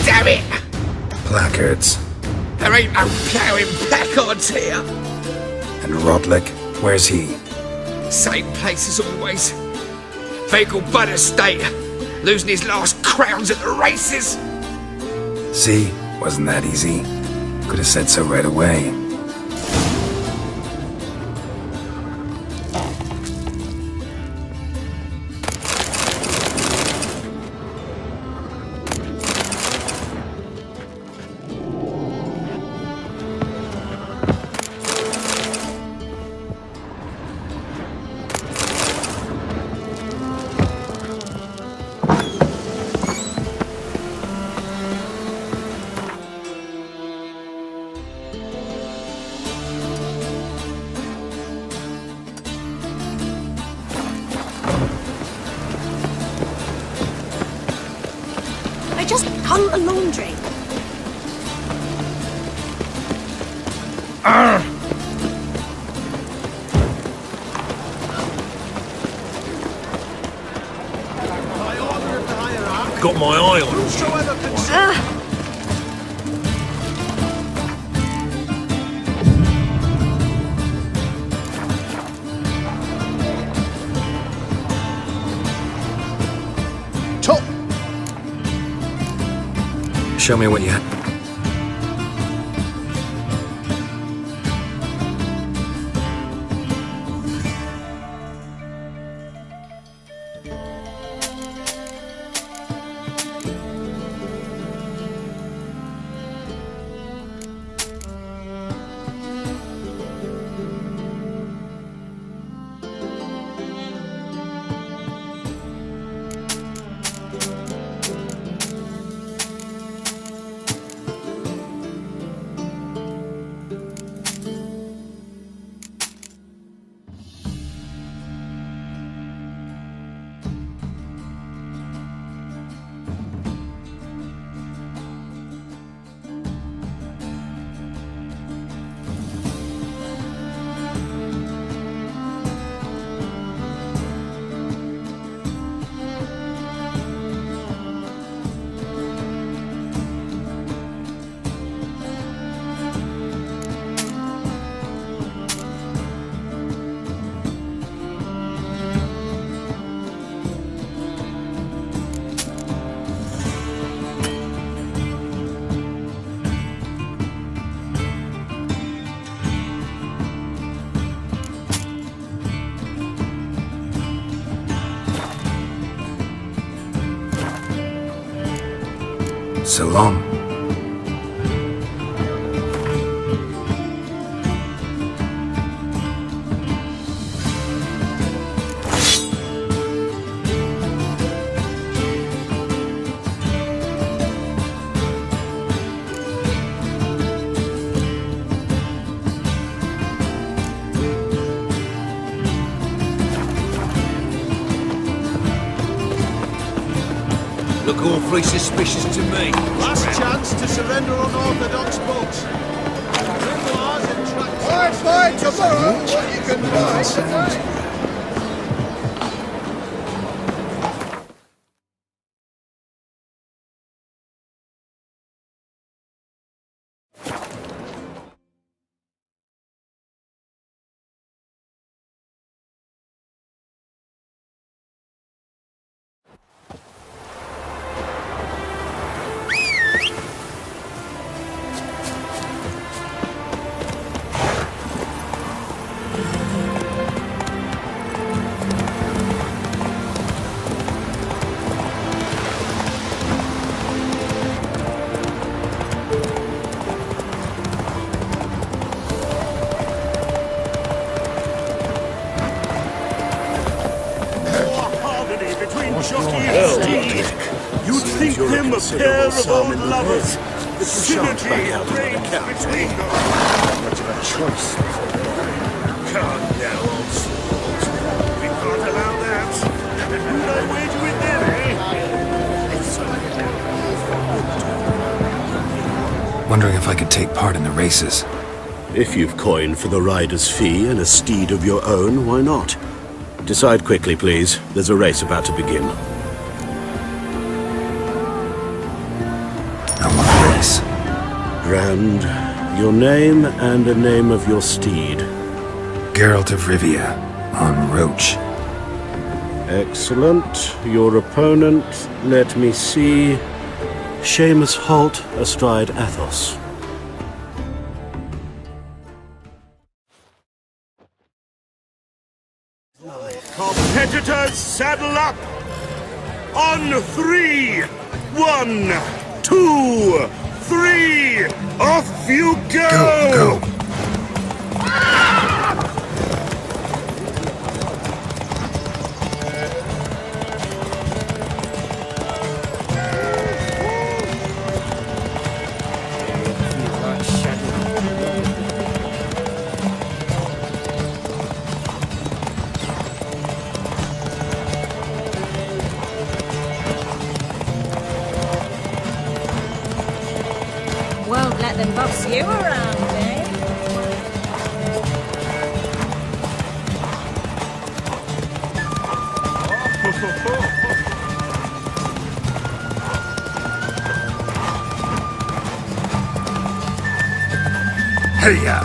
damn it! Placards. There ain't no ploughing placards here. And Rodlick, where's he? Same place as always. Vehicle Bud Estate, losing his last crowns at the races. See? Wasn't that easy? Could have said so right away. I just hung the laundry. Got my eye on you. Show me what you... So long. Look awfully suspicious to me. Last chance to surrender unorthodox books. Buy tomorrow what you can buy today. You'd think them a pair of old lovers. The synergy reigns between them. Much of a choice. Calm now, old sport. We can't allow that. Would I wager with them, eh? Wondering if I could take part in the races. If you've coin for the rider's fee and a steed of your own, why not? Decide quickly, please. There's a race about to begin. I want a race. Grand. Your name and the name of your steed. Geralt of Rivia, on Roach. Excellent. Your opponent, let me see. Seamus Holt, astride Athos. Competitors, saddle up! On 3! 1, 2, 3! Off you go! Go! Won't let them boss you around, eh? Hey-ya!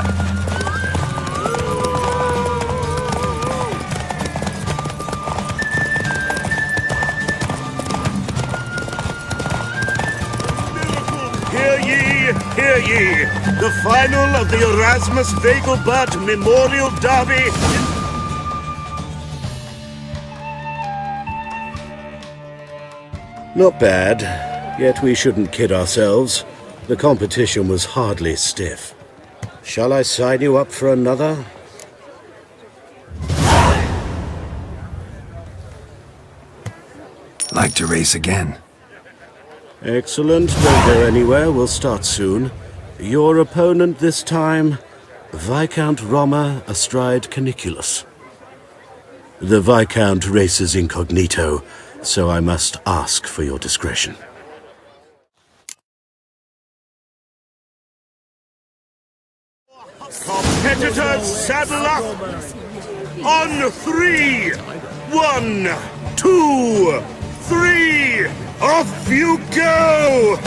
The final of the Erasmus Vegelbud Memorial Derby. Not bad, yet we shouldn't kid ourselves. The competition was hardly stiff. Shall I sign you up for another? Like to race again. Excellent. Don't go anywhere. We'll start soon. Your opponent this time, Viscount Roma astride Caniculus. The Viscount races incognito, so I must ask for your discretion. Competitors, saddle up! On 3! 1, 2, 3! Off you go!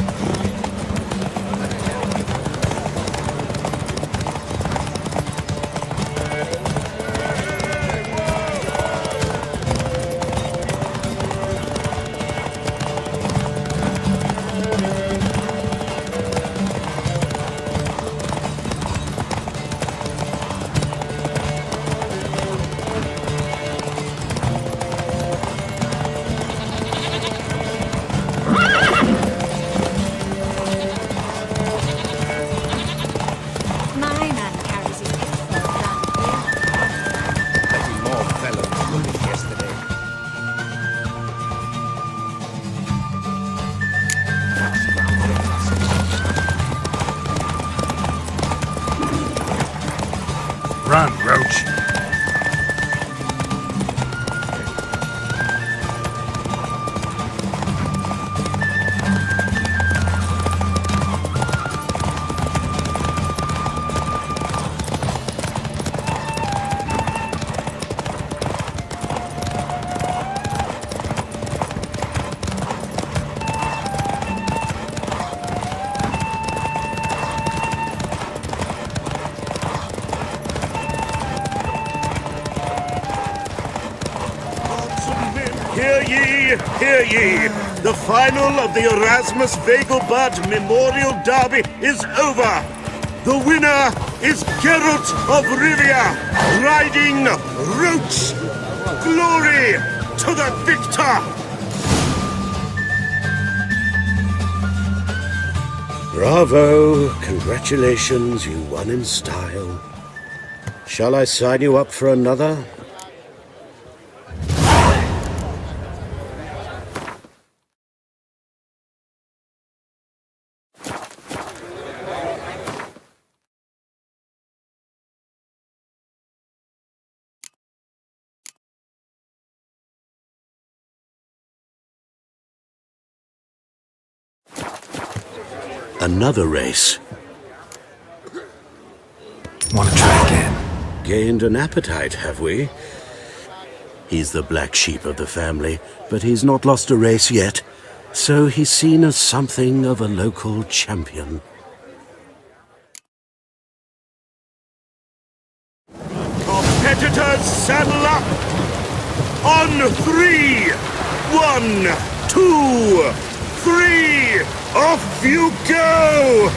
Run, Roach. Hear ye! The final of the Erasmus Vegelbud Memorial Derby is over! The winner is Geralt of Rivia, riding Roach! Glory to the victor! Bravo! Congratulations, you won in style. Shall I sign you up for another? Another race. Want to try again? Gained an appetite, have we? He's the black sheep of the family, but he's not lost a race yet, so he's seen as something of a local champion. Competitors, saddle up! On 3! 1, 2, 3! Off you go!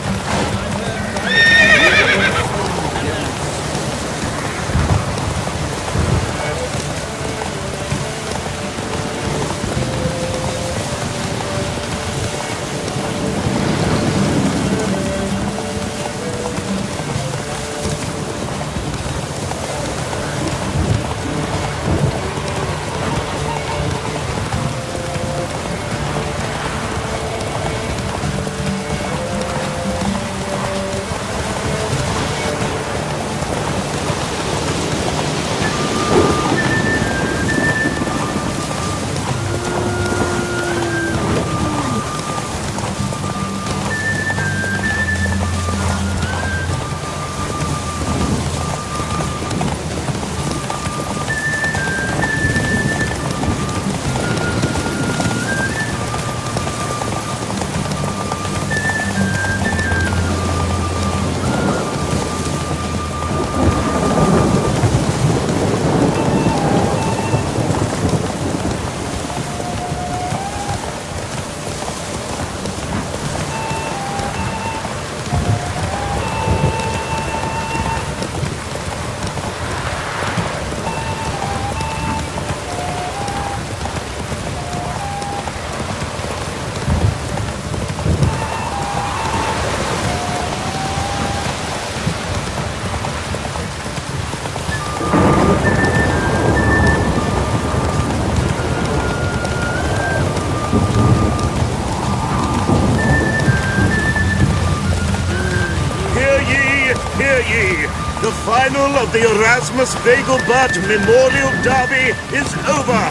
final of the Erasmus Vegelbud Memorial Derby is over.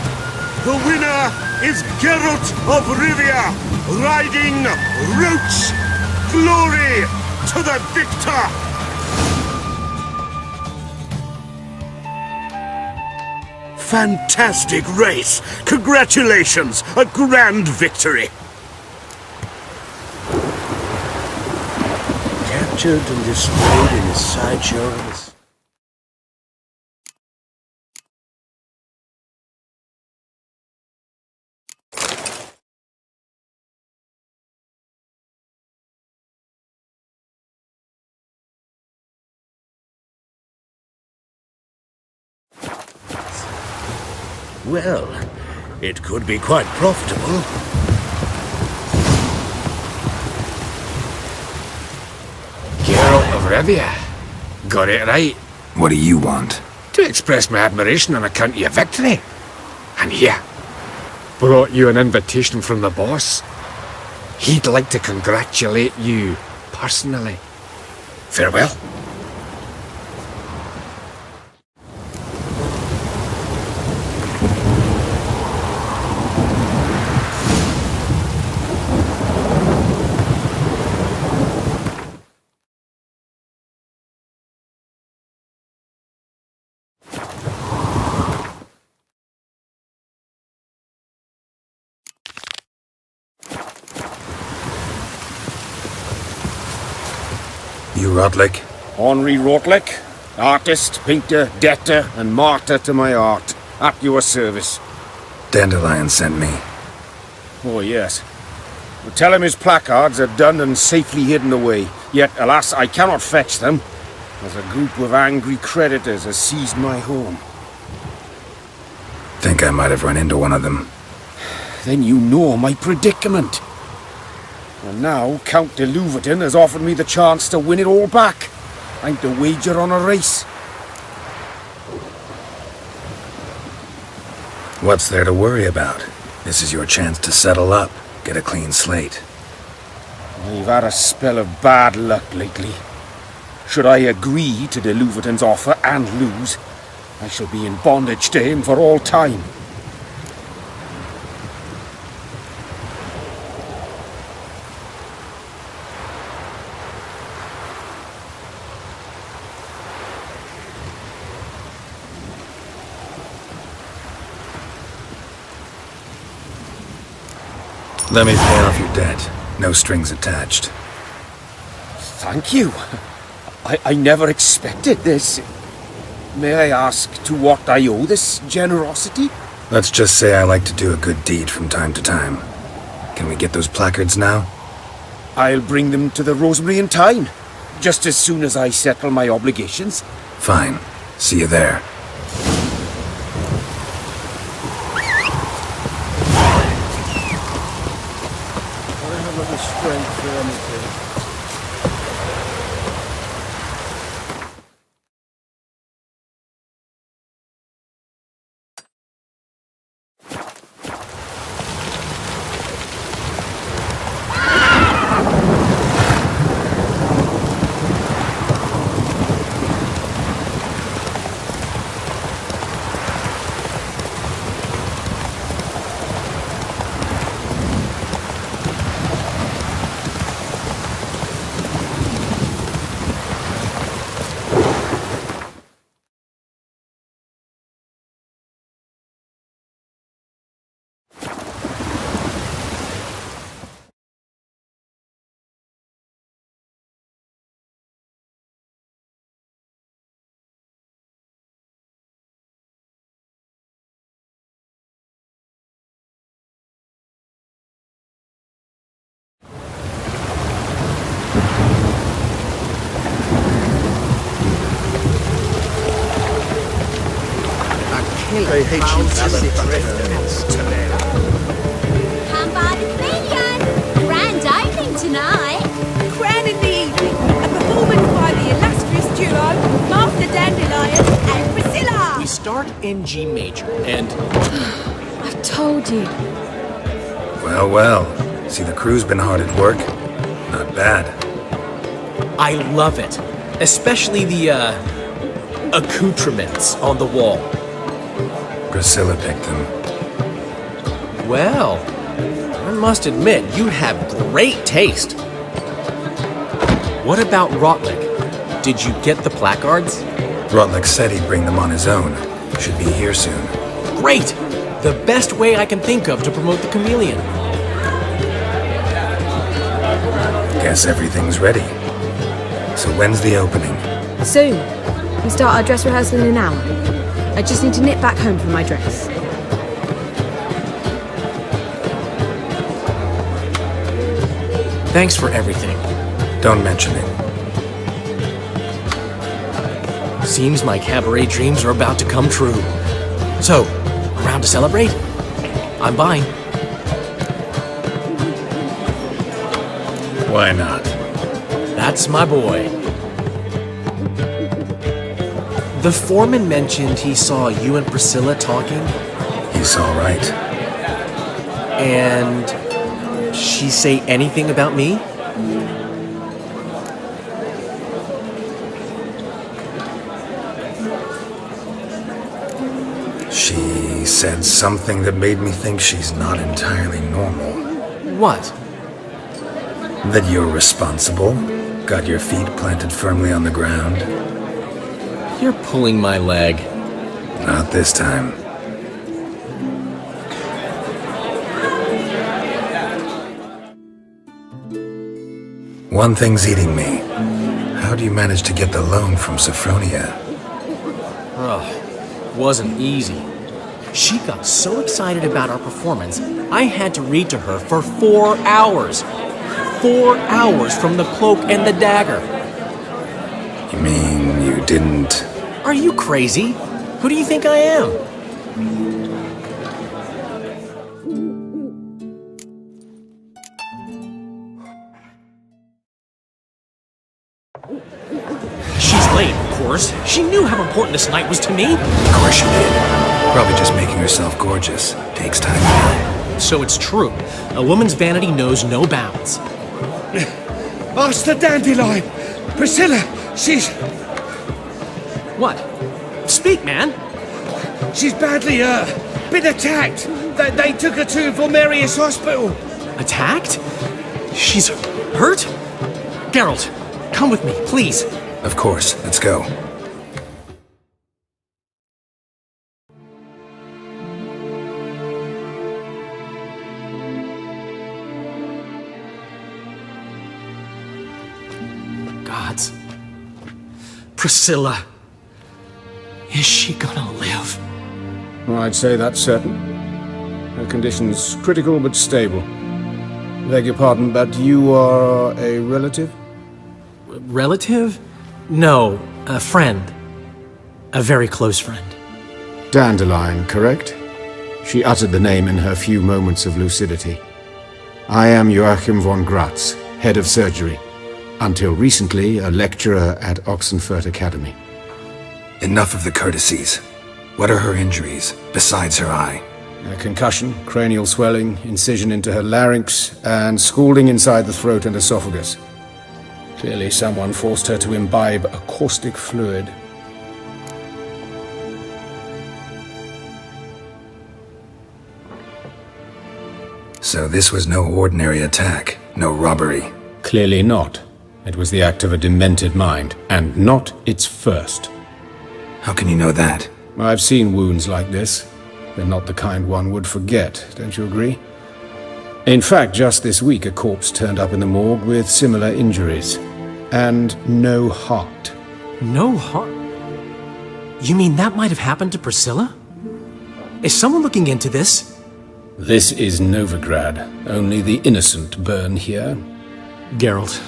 The winner is Geralt of Rivia, riding Roach. Glory to the victor! Fantastic race! Congratulations! A grand victory! Captured and displayed in his sideshows. Well, it could be quite profitable. Geralt of Rivia. Got it right. What do you want? To express my admiration on account of your victory. And here, brought you an invitation from the boss. He'd like to congratulate you personally. Farewell. You Rotlick? Henri Rotlick, artist, painter, debtor, and martyr to my art. At your service. Dandelion sent me. Oh, yes. Well, tell him his placards are done and safely hidden away. Yet, alas, I cannot fetch them, as a group of angry creditors has seized my home. Think I might have run into one of them. Then you know my predicament. And now, Count de Louverton has offered me the chance to win it all back. I'm to wager on a race. What's there to worry about? This is your chance to settle up, get a clean slate. I've had a spell of bad luck lately. Should I agree to de Louverton's offer and lose, I shall be in bondage to him for all time. Let me pay off your debt. No strings attached. Thank you. I never expected this. May I ask to what I owe this generosity? Let's just say I like to do a good deed from time to time. Can we get those placards now? I'll bring them to the Rosemary in Tyne, just as soon as I settle my obligations. Fine. See you there. I hate you, Come by the pavilion. Grand opening tonight. Crown in the evening. A performance by the illustrious duo, Master Dandelion and Priscilla. We start in G major, and... I've told you. Well, well. See, the crew's been hard at work. Not bad. I love it. Especially the, accoutrements on the wall. Priscilla picked them. Well, I must admit, you have great taste. What about Rotlick? Did you get the placards? Rotlick said he'd bring them on his own. Should be here soon. Great! The best way I can think of to promote the Chameleon. Guess everything's ready. So when's the opening? Soon. We start our dress rehearsal in an hour. I just need to nip back home for my dress. Thanks for everything. Don't mention it. Seems my cabaret dreams are about to come true. So, around to celebrate? I'm buying. Why not? That's my boy. The foreman mentioned he saw you and Priscilla talking. He saw right. And she say anything about me? She said something that made me think she's not entirely normal. What? That you're responsible, got your feet planted firmly on the ground. You're pulling my leg. Not this time. One thing's eating me. How do you manage to get the loan from Sophronia? Wasn't easy. She got so excited about our performance, I had to read to her for 4 hours. 4 hours from The Cloak and the Dagger. You mean you didn't... Are you crazy? Who do you think I am? She's late, of course. She knew how important this night was to me. Of course she did. Probably just making herself gorgeous. Takes time. So it's true. A woman's vanity knows no bounds. Master Dandelion! Priscilla, she's... What? Speak, man! She's badly, been attacked. They took her to Vulmerius Hospital. Attacked? She's hurt? Geralt, come with me, please. Of course, let's go. Gods. Priscilla. Is she gonna live? I'd say that's certain. Her condition's critical but stable. Beg your pardon, but you are a relative? Relative? No, a friend. A very close friend. Dandelion, correct? She uttered the name in her few moments of lucidity. I am Joachim von Gratz, head of surgery. Until recently, a lecturer at Oxenfurt Academy. Enough of the courtesies. What are her injuries, besides her eye? A concussion, cranial swelling, incision into her larynx, and scalding inside the throat and esophagus. Clearly someone forced her to imbibe a caustic fluid. So this was no ordinary attack, no robbery. Clearly not. It was the act of a demented mind, and not its first. How can you know that? I've seen wounds like this. They're not the kind one would forget, don't you agree? In fact, just this week a corpse turned up in the morgue with similar injuries. And no heart. No heart? You mean that might have happened to Priscilla? Is someone looking into this? This is Novigrad. Only the innocent burn here. Geralt,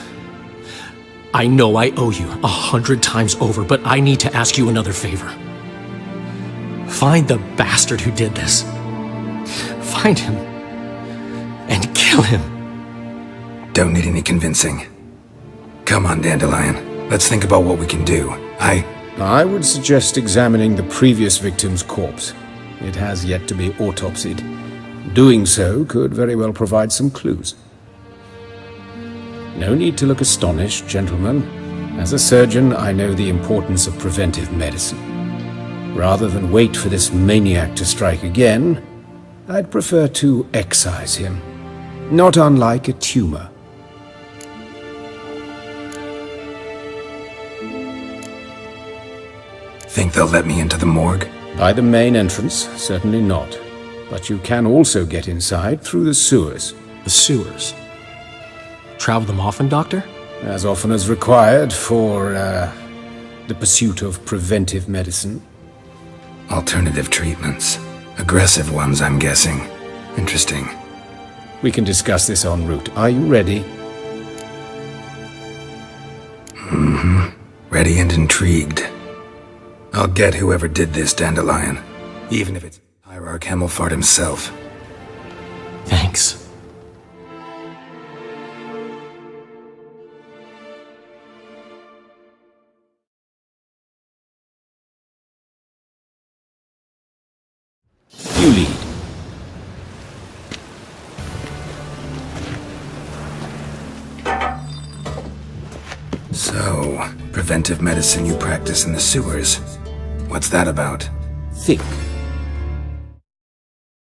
I know I owe you 100 times over, but I need to ask you another favor. Find the bastard who did this. Find him. And kill him. Don't need any convincing. Come on, Dandelion. Let's think about what we can do. I would suggest examining the previous victim's corpse. It has yet to be autopsied. Doing so could very well provide some clues. No need to look astonished, gentlemen. As a surgeon, I know the importance of preventive medicine. Rather than wait for this maniac to strike again, I'd prefer to excise him. Not unlike a tumor. Think they'll let me into the morgue? By the main entrance, certainly not. But you can also get inside through the sewers. The sewers? Travel them often, Doctor? As often as required for, the pursuit of preventive medicine. Alternative treatments. Aggressive ones, I'm guessing. Interesting. We can discuss this en route. Are you ready? Mm-hmm. Ready and intrigued. I'll get whoever did this, Dandelion. Even if it's Hierarch Hemelfart himself. Thanks. You lead. So, preventive medicine you practice in the sewers. What's that about? Think.